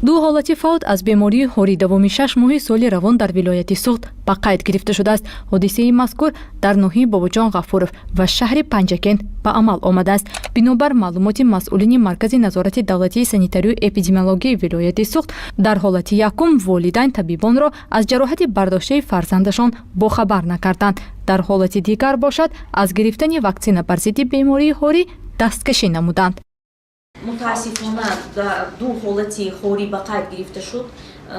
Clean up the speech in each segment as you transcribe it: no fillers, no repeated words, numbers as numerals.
ду ҳолати фавт аз бемории ҳорӣ давоми 6 моҳи соли равон дар вилояти Суғд ба қайд гирифта шудааст. ҳодисаи мазкур дар ноҳияи Бобоҷон Ғафуров ва шаҳри Панҷакент ба амал омадааст. бинобар маълумоти масъулини маркази назорати давлатии санитарию эпидемиологияи вилояти Суғд, дар ҳолати якум волидайн табибонро аз ҷароҳати бардоштаи фарзандашон бохабар накарданд. дар ҳолати дигар бошад, аз гирифтани ваксина бар зидди бемории ҳорӣ дасткашӣ намуданд. متاسفانه دو حالتی خوری به قید گرفته شد.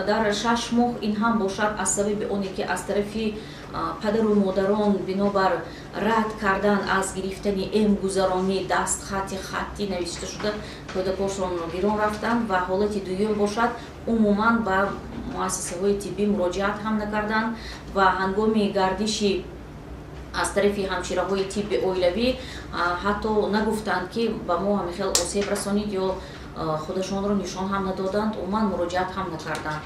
در 6 ماه این هم باشد از سبب آنی که از طرف پدر و مادران بنابر رد کردن از گرفتن گذرانی دست خطی نوشته شده کودکانشان بیرون رفتند و حالت دوم باشد عموما به مؤسسه های طبی مراجعت هم نکردند و هنگام گردشی از طرف همشیره‌های طب اولیوی حتی نگفتند که به ما خیلی آسیب رسانید یا خودشان را نشان هم ندادند و من مراجعت هم نکردند.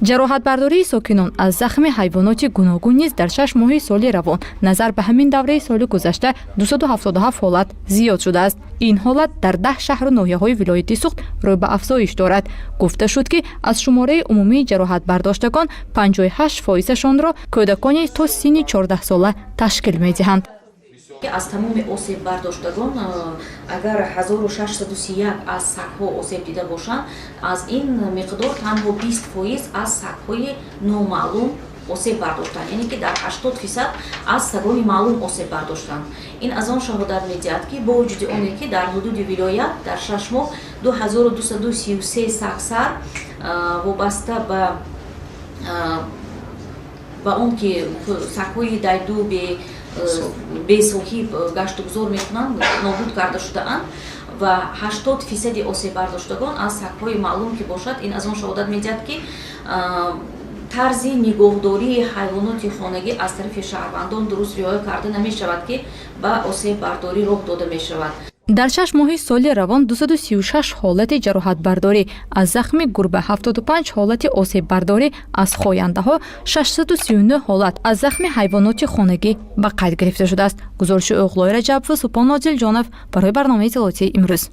ҷароҳатбардории сокинон аз захми ҳайвоноти гуногун низ дар 6 моҳи соли равон назар ба ҳамин давраи соли гузашта 277 ҳолат зиёд шудааст. ин ҳолат дар 10 шаҳру ноҳияҳои вилояти Суғд рӯй ба афзоиш дорад. гуфта шуд ки аз шумораи умумии ҷароҳатбардоштагон 58%-шонро кӯдакони то синни 14 сола ташкил медиҳанд. از تمام آسیب برداشتگان اگر 1631 از سگ‌ها آسیب دیده باشند، از این مقدار تنها 20% از سگ‌های نامعلوم آسیب برداشتند، یعنی که در 80% از سگ‌های معلوم آسیب برداشتند. این از آن شهادت می‌دهد که با وجود آنی که در حدود ولایت در 6 ماه 2233 سگ‌سر وابسته به اون که سگ‌های دیدو бесоҳиб гаштугузор мекунанд нобуд карда шудаанд ва 80% осеб бардоштагон аз сагҳои маълум ки бошад. ин аз он шаҳодат медиҳад ки тарзи нигоҳдории ҳайвоноти хонагӣ аз тарафи шаҳрвандон дуруст риоя карда намешавад ки ба осеббардорӣ роҳ дода мешавад. дар 6 моҳи соли равон 236 ҳолати ҷароҳатбардорӣ, аз захми гурба 75 ҳолати осеббардорӣ, аз хояндаҳо 639 ҳолат аз захми ҳайвоноти хонагӣ ба қайд гирифта шудааст. гузориши Уғлои Раҷаб ва Супон Одилҷонов барои барномаи иттилоотии имрӯз.